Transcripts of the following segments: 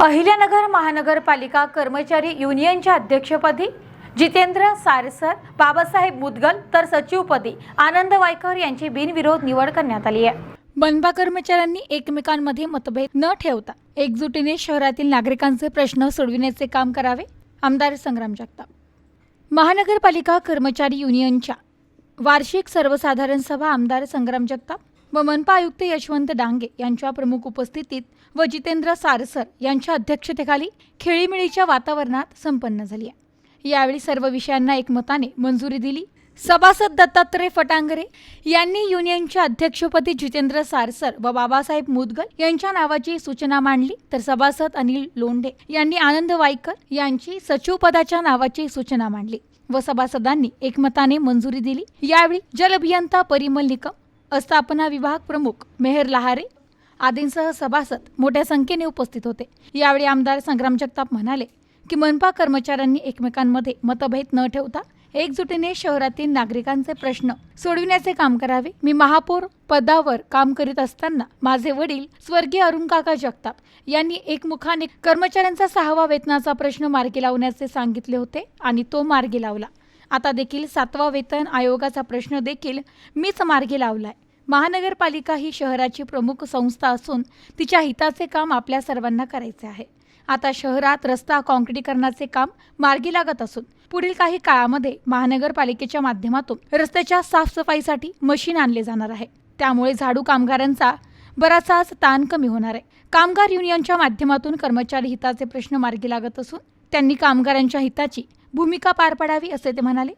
अहिल्यानगर महानगरपालिका कर्मचारी युनियनच्या अध्यक्षपदी जितेंद्र सारसर, बाबासाहेब मुदगल तर सचिवपदी आनंद वायकर यांची बिनविरोध निवड करण्यात आली आहे। मनपा कर्मचाऱ्यांनी एकमेकांमध्ये मतभेद न ठेवता एकजुटीने शहरातील नागरिकांचे प्रश्न सोडविण्याचे काम करावे। आमदार संग्राम जगताप। महानगरपालिका कर्मचारी युनियनच्या वार्षिक सर्वसाधारण सभा आमदार संग्राम जगताप व मनपा आयुक्त यशवंत डांगे यांच्या प्रमुख उपस्थितीत व जितेंद्र सारसर यांच्या अध्यक्षतेखाली खेळीमेळीच्या वातावरणात संपन्न झाली आहे। यावेळी सर्व विषयांना एकमताने मंजुरी दिली। सभासद दत्तात्रय फटांगरे यांनी युनियनच्या अध्यक्षपदी जितेंद्र सारसर व बाबासाहेब मुदगल यांच्या नावाची सूचना मांडली, तर सभासद अनिल लोंढे यांनी आनंद वायकर यांची सचिवपदाच्या नावाची सूचना मांडली व सभासदांनी एकमताने मंजुरी दिली। यावेळी जलअभियंता परिमल निकम, अस्थापना विभाग प्रमुख मेहर लहारे आदींसह सभासद मोठ्या संख्येने उपस्थित होते। यावेळी आमदार संग्राम जगताप म्हणाले की मनपा कर्मचाऱ्यांनी एकमेकांमध्ये मतभेद न ठेवता एकजुटीने शहरातील नागरिकांचे प्रश्न सोडविण्याचे काम करावे। मी महापौर पदावर काम करीत असताना माझे वडील स्वर्गीय अरुण काका जगताप यांनी एकमुखाने कर्मचाऱ्यांचा 6वा वेतनाचा प्रश्न मार्गी लावण्याचे सांगितले होते आणि तो मार्गी लावला। आता देखील 7वा वेतन आयोगाचा प्रश्न देखील मीच मार्गी लावलाय। महानगरपालिका ही शहराची प्रमुख संस्था असून तिच्या हिताचे काम आपल्या सर्वांना करायचे आहे। आता शहरात रस्ता काँक्रिटीकरणाचे काम मार्गी लागत असून पुढील काही काळामध्ये महानगरपालिकेच्या माध्यमातून रस्त्याच्या साफसफाईसाठी मशीन आणले जाणार आहे। त्यामुळे झाडू कामगारांचा बराचसाच ताण कमी होणार आहे। कामगार युनियनच्या माध्यमातून कर्मचारी हिताचे प्रश्न मार्गी लागत असून त्यांनी कामगारांच्या हिताची भूमिका पार पाडावी असे ते म्हणाले।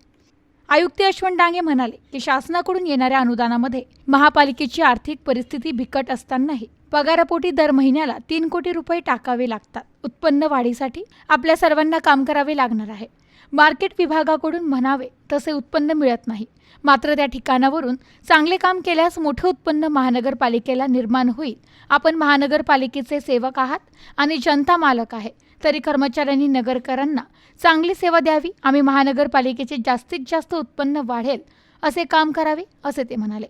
आयुक्त यशवंत डांगे म्हणाले की शासनाकडून येणाऱ्या अनुदानामध्ये महापालिकेची आर्थिक परिस्थिती बिकट असतानाही पगारापोटी दर महिन्याला 3 कोटी रुपये टाकावे लागतात। उत्पन्न वाढीसाठी आपल्या सर्वांना काम करावे लागणार आहे। मार्केट विभागाकडून म्हणावे तसे उत्पन्न मिळत नाही, मात्र त्या ठिकाणावरून चांगले काम केल्यास मोठे उत्पन्न महानगरपालिकेला निर्माण होईल। आपण महानगरपालिकेचे सेवक आहात आणि जनता मालक आहे, तरी कर्मचाऱ्यांनी नगरकरांना चांगली सेवा द्यावी। आम्ही महानगरपालिकेचे जास्तीत जास्त उत्पन्न वाढेल असे काम करावे असे ते म्हणाले।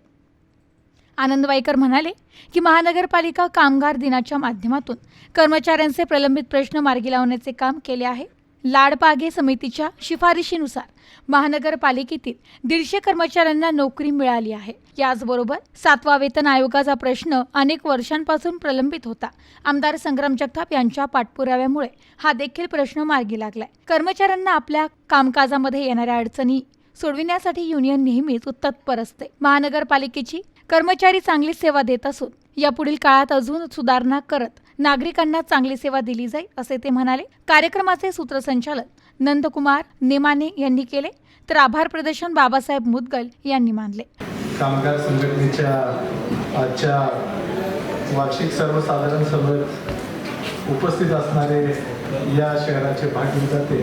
आनंद वायकर म्हणाले की महानगरपालिका कामगार दिनाच्या माध्यमातून कर्मचाऱ्यांचे प्रलंबित प्रश्न मार्गी लावण्याचे काम केले आहे। लाडपागे समितीच्या शिफारशीनुसार महानगरपालिकेतील 150 कर्मचाऱ्यांना नोकरी मिळाली आहे। याचबरोबर 7वा वेतन आयोगाचा प्रश्न अनेक वर्षांपासून प्रलंबित होता। आमदार संग्राम जगताप यांच्या पाठपुराव्यामुळे हा देखील प्रश्न मार्गी लागलाय। कर्मचाऱ्यांना आपल्या कामकाजामध्ये येणाऱ्या अडचणी सोडविण्यासाठी युनियन नेहमीच तत्पर असते। महानगरपालिकेची कर्मचारी चांगली सेवा देत असून यापुढील काळात अजून सुधारणा करत नागरिकांना चांगली सेवा दिली जाईल असे ते म्हणाले। कार्यक्रमाचे सूत्रसंचालन नंदकुमार नेमाने यांनी केले, तर आभार प्रदर्शन बाबासाहेब मुदगल यांनी मानले। कामगार संघटनेच्या आजच्या वार्षिक सर्वसाधारण सभेत उपस्थित असणारे या शहराचे भाग्यविधाते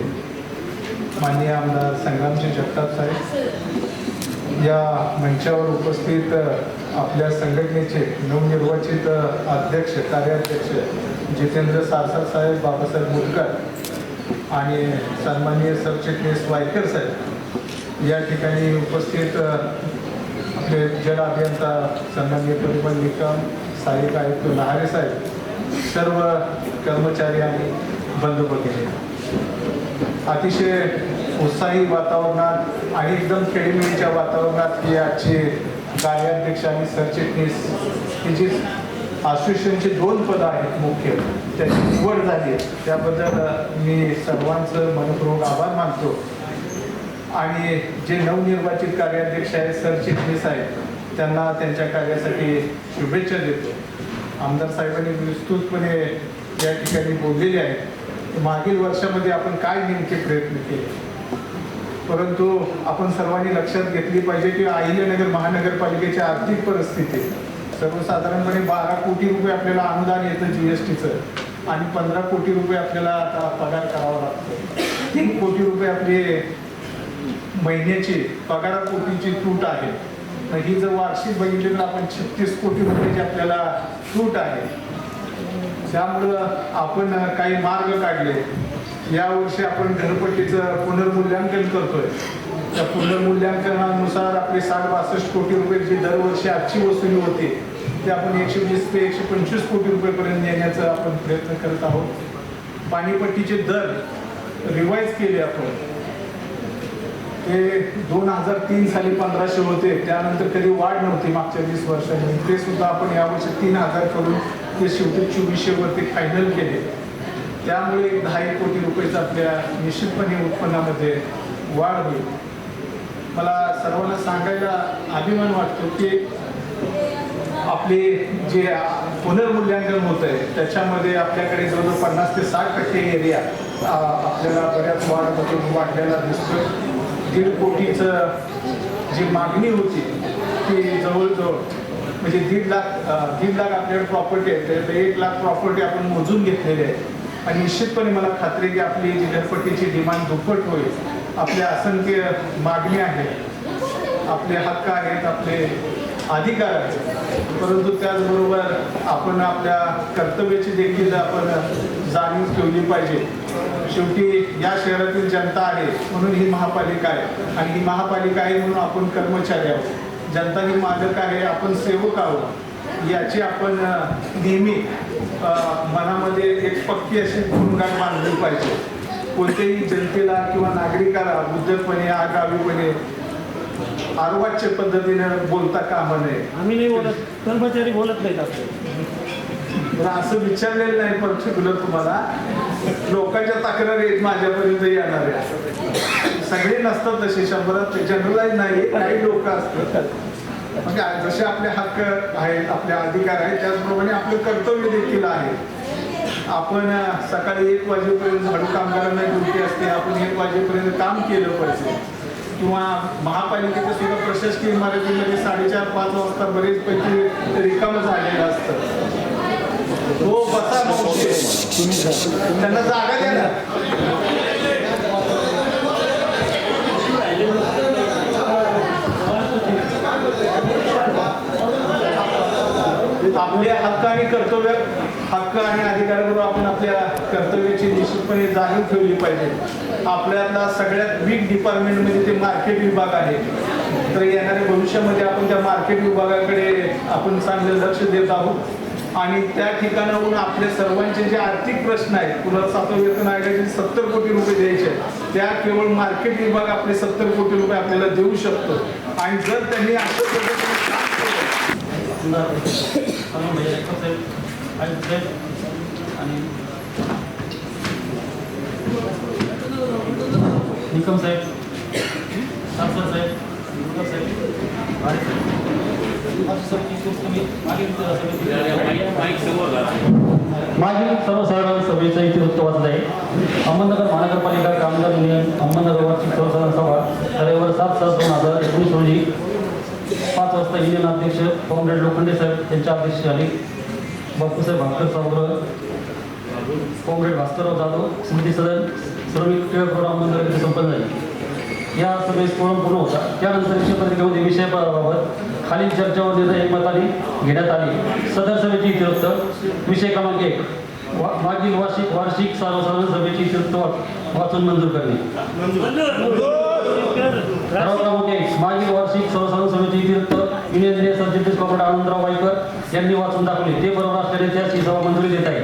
माननीय आमदार संग्रामजी जगताप साहेब, या मंचावर उपस्थित आपल्या संघटनेचे नवनिर्वाचित अध्यक्ष कार्याध्यक्ष जितेंद्र सारसर साहेब, बाबासाहेब मुदगल आणि सन्माननीय सरचिटणीस वायकर साहेब, या ठिकाणी उपस्थित आपले जल अभियंता सन्माननीय परिमल निकम, सहाय्यक आयुक्त लहारे साहेब, सर्व कर्मचारी आणि बंधू भगिनी, अतिशय उत्साही वातावरणात आणि एकदम खेळीमेळीच्या वातावरणात ही आजची कार्याध्यक्ष आणि सरचिटणीस ही जी असोसिएशनची 2 पदं आहेत मुख्य, त्याची निवड झाली आहे, त्याबद्दल मी सर्वांचं मनपूर्वक आभार मानतो। आणि जे नवनिर्वाचित कार्याध्यक्ष आहेत, सरचिटणीस आहेत, त्यांना त्यांच्या कार्यासाठी शुभेच्छा देतो। आमदार साहेबांनी विस्तृतपणे या ठिकाणी बोललेले आहेत। मागील वर्षामध्ये आपण काय नेमके प्रयत्न केले, परंतु आपण सर्वांनी लक्षात घेतली पाहिजे की अहिल्यानगर महानगरपालिकेची आर्थिक परिस्थिती सर्वसाधारणपणे 12 कोटी रुपये आपल्याला अनुदान येतं जीएसटीचं आणि 15 कोटी रुपये आपल्याला आता पगार करावा लागतो। 3 कोटी रुपये आपली महिन्याची पगारापोटीची तूट आहे। ही जर वार्षिक बघितली तर आपण 36 कोटी रुपयाची आपल्याला तूट आहे। त्यामुळं आपण काही मार्ग काढले। यावर्षी आपण घरपट्टीचं पुनर्मूल्यांकन करतोय। त्या पुनर्मूल्यांकनानुसार आपले 60-62 कोटी रुपये जी दरवर्षी आजची वसुली होती ते आपण 120 ते 125 कोटी रुपयेपर्यंत नेण्याचा आपण प्रयत्न करत आहोत। पाणीपट्टीचे दर रिवाईज केले आपण. ते 2003 साली 1500 होते, त्यानंतर कधी वाढ नव्हती मागच्या 20 वर्षांनी. ते सुद्धा आपण यावर्षी 3000 करून ते शेवटी 2400 वरती फायनल केले. त्यामुळे 10 कोटी रुपयाचा आपल्या निश्चितपणे उत्पन्नामध्ये वाढ होईल. मला सर्वांना सांगायला अभिमान वाटतो की आपले जे पुनर्मूल्यांकन होत आहे त्याच्यामध्ये आपल्याकडे जवळजवळ 50 ते 60% एरिया आपल्याला बऱ्याच वाढलेला दिसतोय. 1.5 कोटीचं जी मागणी होती ती जवळजवळ म्हणजे 1.5 लाख आपल्याकडे प्रॉपर्टी आहे, तर 1 लाख प्रॉपर्टी आपण मोजून घेतलेली आहे. आणि निश्चितपणे मला खात्री आहे की आपली जी घरपट्टीची डिमांड दुप्पट होईल. आपल्या असंख्य मागणी आहेत, आपले हक्क आहेत, आपले अधिकार आहेत, परंतु त्याचबरोबर आपण आपल्या कर्तव्याची देखील आपण जाणीव ठेवली पाहिजे. शेवटी या शहरातील जनता आहे म्हणून ही महापालिका आहे, आणि ही महापालिका आहे म्हणून आपण कर्मचारी आहोत. जनता ही मालक आहे, आपण सेवक आहोत. याची आपण नेहमी मनामध्ये एक पक्की अशी भूमिका बांधली पाहिजे. कोणत्याही जनतेला किंवा नागरिकाला उद्धटपणे आगावीपणे अर्वाच्य पद्धतीने बोलता कामा नये. आम्ही नाही बोलत, कर्मचारी बोलत नाहीत असं विचारलेलं नाही पर्टिक्युलर तुम्हाला. लोकांच्या तक्रारी आहेत माझ्यापर्यंत येणाऱ्या. सगळे नसतात तसे, 100 जनरलाइज नाही, काही लोक असतात. म्हणजे जसे आपले हक्क आहेत, आपले अधिकार आहेत, त्याचप्रमाणे आपले कर्तव्य देखील आहे. आपण सकाळी 1 वाजेपर्यंत झाडू कामगारांना ड्युटी असते, आपण 1 वाजेपर्यंत काम केलं पाहिजे. किंवा महापालिकेच्या सुद्धा प्रशासकीय इमारतीमध्ये 4:30-5 वाजता बरेच पैकी रिकामं झालेलं असतं. हो बसा मावशी, त्यांना जागा द्या ना. आपले हक्क आणि कर्तव्य, हक्क आणि अधिकाराबरोबर आपण आपल्या कर्तव्याची निश्चितपणे जाणीव ठेवली पाहिजे. आपल्याला सगळ्यात वीक डिपार्टमेंट म्हणजे ते मार्केट विभाग आहे. तर येणाऱ्या भविष्यामध्ये आपण त्या मार्केट विभागाकडे आपण चांगलं लक्ष देत आहोत. आणि त्या ठिकाणाहून आपल्या सर्वांचे जे आर्थिक प्रश्न आहेत, पुनर्स्थापन वेतन आयोगाचे 70 कोटी रुपये द्यायचे, त्या केवळ मार्केट विभाग आपले 70 कोटी रुपये आपल्याला देऊ शकतो. आणि जर त्यांनी असं पद्धतीने काम केलं निकम साहेब, सासर साहेब, दुर्गा साहेब, भाडे मागील सर्वसाधारण सभेचा इतिवृत्त वाचला आहे. अहमदनगर महानगरपालिका कामगार युनियन अहमदनगर वार्षिक सर्वसाधारण सभा रविवार 7/7/2019 रोजी 5 वाजता युनियन अध्यक्ष कॉम्रेड लोखंडे साहेब यांच्या अध्यक्षतेखाली बापूसाहेब भास्कर सावकर, कॉम्रेड भास्करराव जाधव, स्मृती सदन, श्रमिक टिळक रोड अहमदनगर येथे संपन्न झाली. या सभेस कोरम पूर्ण होता. त्यानंतर विषयपत्रिकेमध्ये विषयाबाबत खालील चर्चा व निर्णय एकमताने घेण्यात आली. सदर सभेची इतिवृत्त विषय क्रमांक 1 मागील वार्षिक सर्वसाधारण सभेची इतिवृत्त वाचून मंजूर करणे. ठराव क्रमांक 1 मागील वार्षिक सर्वसाधारण सभेची इतिवृत्त युनियन सरचिटणीस कॉम्रेड आनंदराव वाईकर यांनी वाचून दाखवले. ते बरोबर असल्याने त्यास ही सभा मंजुरी देत आहे.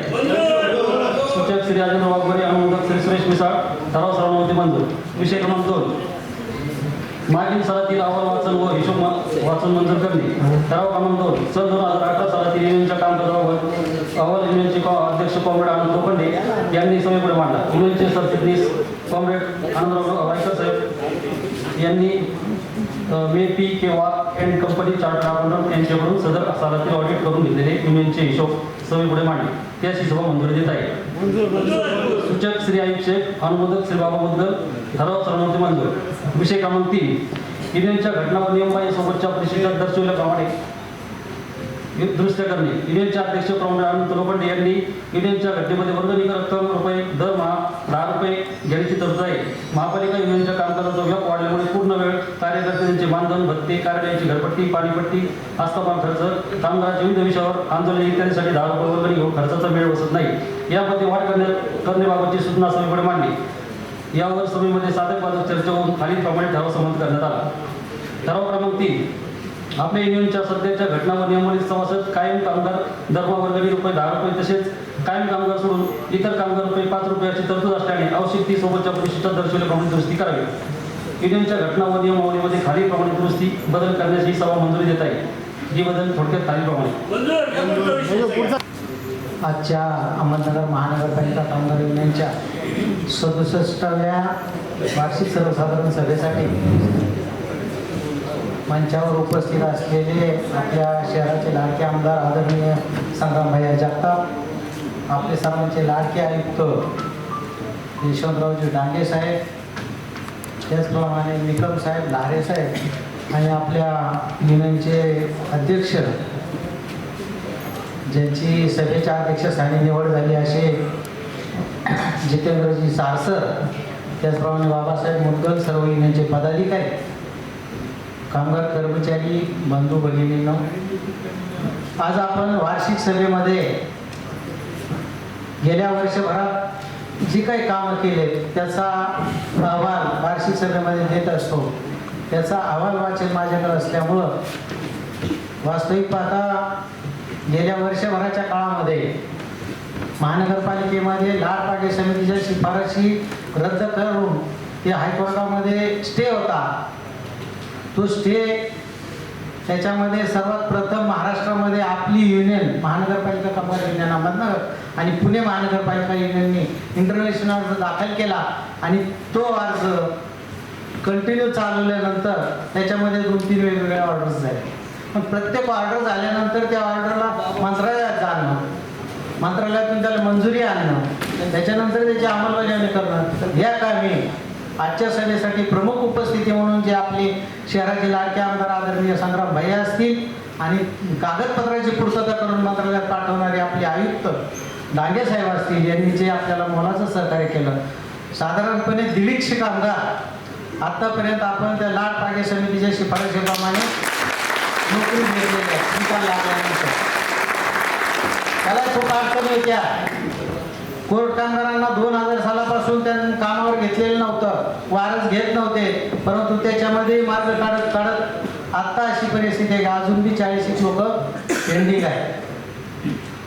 सूचक श्री राजेंद्र वाघबरे, अनुमोदक श्री सुरेश मिसाळ. ठराव सर्वांमध्ये मंजूर. विषय क्रमांक 2 मागील सालातील अहवाल वाचन व हिशोब वाचून मंजूर करणे. ठराव क्रमांक 2 सन 2018 सालातील युनियनच्या कामकाजाबाबत अहवाल युनियनचे अध्यक्ष कॉम्रेड आनंद लोखंडे यांनी सभेपुढे मांडला. युनियनचे सरचिटणीस कॉम्रेड आनंदराव वायकर साहेब यांनी मेपी किंवा अँड कंपनी चार्टर अकाउंटंट यांच्याकडून सदर सालातील ऑडिट करून घेतलेले युनियनचे हिशोब सभेपुढे मांडले. त्याची सभा मंजुरी देत आहे. सूचक श्री आयुब शेख, अनुमोदक श्री बाबा मुद्गल. ठराव सर्वांमध्ये मंजूर. विषय क्रमांक 3 युनियनच्या घटना व नियमासोबतच्या परिशिष्टात दर्शविल्याप्रमाणे दुरुस्त करणे. युनियनचे अध्यक्ष कॉम्रेड आनंद लोखंडे यांनी युनियनच्या घटनेमध्ये वर्गणी रक्कम रुपये दरमहा 10 रुपये घेण्याची तरतूद आहे. महापालिका युनियनच्या कामकाजाचा व्याप वाढल्यामुळे पूर्ण वेळ कार्यकर्त्यांचे मानधन, भत्ते, कार्यालयाची घरपट्टी, पाणीपट्टी, आस्थापन खर्च, कामगारांच्या विविध विषयावर आंदोलन इत्यादीसाठी 10 रुपये वर्गणी घेऊन खर्चाचा मेळ बसत नाही. यामध्ये वाढ करण्याबाबतची सूचना सभेपुढे मांडली. यावर सभेमध्ये साधक बाधक चर्चा होऊन खालीलप्रमाणे ठराव संमत करण्यात आला. ठराव क्रमांक 3 आपल्या युनियनच्या सध्याच्या घटना व नियमावली सभासद कायम कामगार दरमहा वर्गणी रुपये 10 रुपये तसेच कायम कामगार सोडून इतर कामगार रुपये 5 रुपयाची तरतूद असल्याने आवश्यक ती सोबतच्या परिशिष्टात दर्शवल्याप्रमाणे दुरुस्ती करावी. युनियनच्या घटना व नियमावलीमध्ये खालीलप्रमाणे दुरुस्ती बदल करण्यास ही सभा मंजुरी देत आहे. ही बदल थोडक्यात खालीलप्रमाणे. आजच्या अहमदनगर महानगरपालिका कामगार युनियनच्या 67व्या वार्षिक सर्वसाधारण सभेसाठी मंचावर उपस्थित असलेले आपल्या शहराचे लाडके आमदार आदरणीय संग्रामभैया जगताप, आपले सर्वांचे लाडके आयुक्त यशवंतरावजी डांगे साहेब, त्याचप्रमाणे निकम साहेब, लहारे साहेब आणि आपल्या युनियनचे अध्यक्ष ज्यांची सभेच्या अध्यक्षस्थानी निवड झाली असे जितेंद्रजी सारसर, त्याचप्रमाणे बाबासाहेब मुदगल, सर्व युनियनचे पदाधिकारी, कामगार कर्मचारी बंधू भगिनींनो, आज आपण वार्षिक सभेमध्ये गेल्या वर्षभरात जी काही कामं केले त्याचा अहवाल वार्षिक सभेमध्ये देत असतो. त्याचा अहवाल वाचन माझ्याकडे असल्यामुळं वास्तविक पाहता गेल्या वर्षभराच्या काळामध्ये महानगरपालिकेमध्ये लाड पागे समितीच्या शिफारशी रद्द करून ते हायकोर्टामध्ये स्टे होता. तो स्टे त्याच्यामध्ये सर्वात प्रथम महाराष्ट्रामध्ये आपली युनियन महानगरपालिका कामगार युनियन अहमदनगर आणि पुणे महानगरपालिका युनियनने इंटरव्हेन्शन अर्ज दाखल केला आणि तो अर्ज कंटिन्यू चालवल्यानंतर त्याच्यामध्ये 2-3 वेगवेगळ्या ऑर्डर्स झाल्या. पण प्रत्येक ऑर्डर झाल्यानंतर त्या ऑर्डरला मंत्रालयात जाणं, मंत्रालयातून त्याला मंजुरी आणणं, त्याच्यानंतर त्याची अंमलबजावणी करणं, या कामी आजच्या सभेसाठी प्रमुख उपस्थिती म्हणून जे आपले शहराचे लाडके आमदार आदरणीय संग्राम भैया असतील आणि कागदपत्राची पूर्तता करून मंत्रालयात पाठवणारे आपले आयुक्त डांगे साहेब असतील, यांनी जे आपल्याला मोलाचं सहकार्य केलं. साधारणपणे 150 कामगार आतापर्यंत आपण त्या लाड पागे समितीच्या शिफारशीप्रमाणे नोकरी घेतलेली आहे. निकाल लागल्यानंतर त्याला खूप अडचणी येत्या. कोर्ट कामगारांना 2000 सालापासून त्यांनी कामावर घेतलेलं नव्हतं, वारस घेत नव्हते, परंतु त्याच्यामध्ये मार्ग काढत काढत आत्ता अशी परिस्थिती आहे की अजून बी 40 लोक पेंडिंग आहे.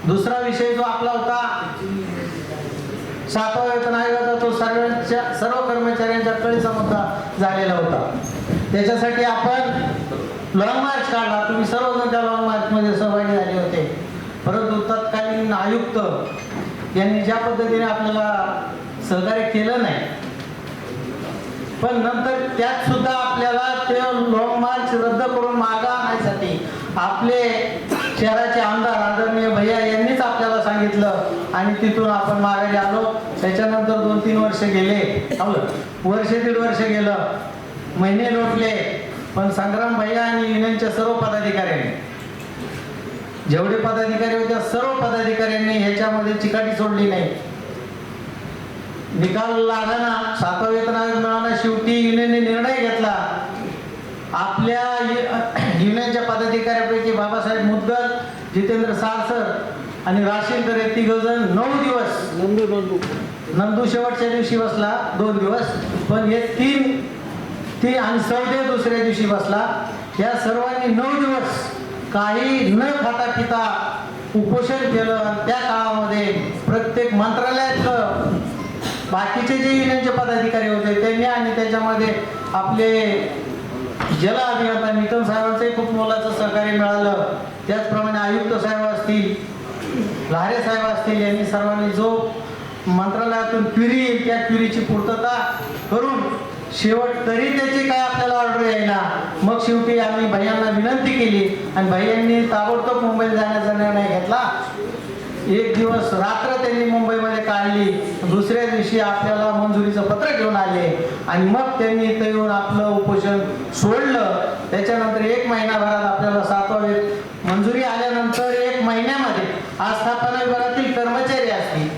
दुसरा विषय जो आपला होता 7वा वेतन आयोगाचा, तो सर्व कर्मचाऱ्यांच्या कळीचा मुद्दा झालेला होता. त्याच्यासाठी आपण लॉंग मार्च काढला. तुम्ही सर्वजण त्या लॉंग मार्चमध्ये सहभागी झाले होते, परंतु तत्कालीन आयुक्त यांनी ज्या पद्धतीने आपल्याला सहकार्य केलं नाही, पण नंतर त्यात सुद्धा आपल्याला ते लॉंग मार्च रद्द करून मागे आणण्यासाठी आपले शहराचे आमदार आदरणीय भैया यांनीच आपल्याला सांगितलं आणि तिथून आपण माघारी आलो. त्याच्यानंतर 2-3 वर्ष गेले, वर्ष 1.5 वर्ष गेलं, महिने लोटले, पण संग्राम भैया आणि युनियनच्या सर्व पदाधिकाऱ्यांनी, जेवढे पदाधिकारी होते सर्व पदाधिकाऱ्यांनी ह्याच्यामध्ये चिकाटी सोडली नाही. निकाल लागला, 7वा वेतन आयोग मिळाला, शेवटी युनियनने निर्णय घेतला. आपल्या युनियनच्या पदाधिकाऱ्यापैकी बाबासाहेब मुदगल, जितेंद्र सारसर आणि राशीलकर हे 3 जण 9 दिवस, नंदू शेवटच्या दिवशी बसला 2 दिवस, पण हे 3 आणि सौदे दुसऱ्या दिवशी बसला. या सर्वांनी 9 दिवस काही न खाता पिता उपोषण केलं. त्या काळामध्ये प्रत्येक मंत्रालयात बाकीचे जे युनियनचे पदाधिकारी होते त्यांनी आणि त्याच्यामध्ये आपले जल अभियंता निकम साहेबांचंही खूप मोलाचं सहकार्य मिळालं. त्याचप्रमाणे आयुक्त साहेब असतील, लहारे साहेब असतील, यांनी सर्वांनी जो मंत्रालयातून क्वेरी येईल त्या क्वेरीची पूर्तता करून शेवट तरी त्याची काय आपल्याला ऑर्डर यायला. मग शेवटी आम्ही भैयांना विनंती केली आणि भैयांनी ताबडतोब मुंबईला जाण्याचा निर्णय घेतला. 1 दिवस रात्र त्यांनी मुंबईमध्ये काढली. दुसऱ्या दिवशी आपल्याला मंजुरीचं पत्र घेऊन आले आणि मग त्यांनी इथं येऊन आपलं उपोषण सोडलं. त्याच्यानंतर 1 महिनाभरात आपल्याला 7वा वेतन मंजुरी आल्यानंतर 1 महिन्यामध्ये आस्थापना विभागातील कर्मचारी असतील,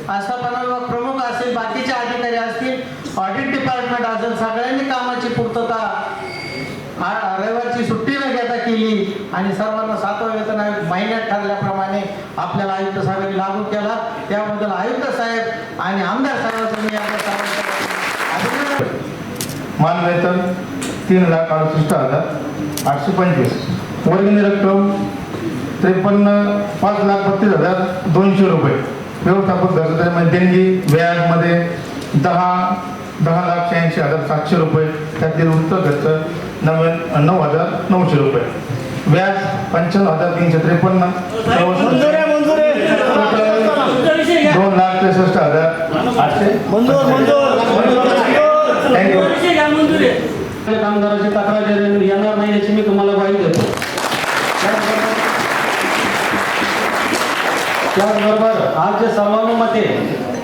आस्थापना विभाग प्रमुख असेल, बाकीचे अधिकारी असतील, ऑडिट डिपार्टमेंट असेल, सगळ्यांनी कामाची पूर्तता रविवारची सुट्टी न घेता केली आणि सर्वांना 7वा वेतन आयोग महिन्यात ठरल्याप्रमाणे आपल्याला आयुक्त साहेबांनी लागू केला. त्याबद्दल आयुक्त साहेब आणि आमदार साहेबांचं मी अभिनंदन. मान वेतन 3,68,825, वर्गणी रक्कम 5,32,200 रुपये. व्यवस्थापक घटकामध्ये देणगी व्याजमध्ये 10,86,700 रुपये. त्यातील उत्तर खर्च 9,900 रुपये. व्याज 55,353. 2,63,800. कामगाराची तक्रार येणार नाही याची मी तुम्हाला ग्वाही देतो. त्याचबरोबर आज जे सर्वानुमते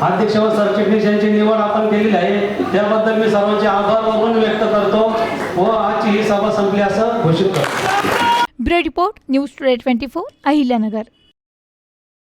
अध्यक्ष व सरचिटणीस यांची निवड आपण केलेली आहे त्याबद्दल मी सर्वांचे आभार मानून व्यक्त करतो व आजची ही सभा संपली असं घोषित करतो. Bureau report news today 24 Ahilyanagar.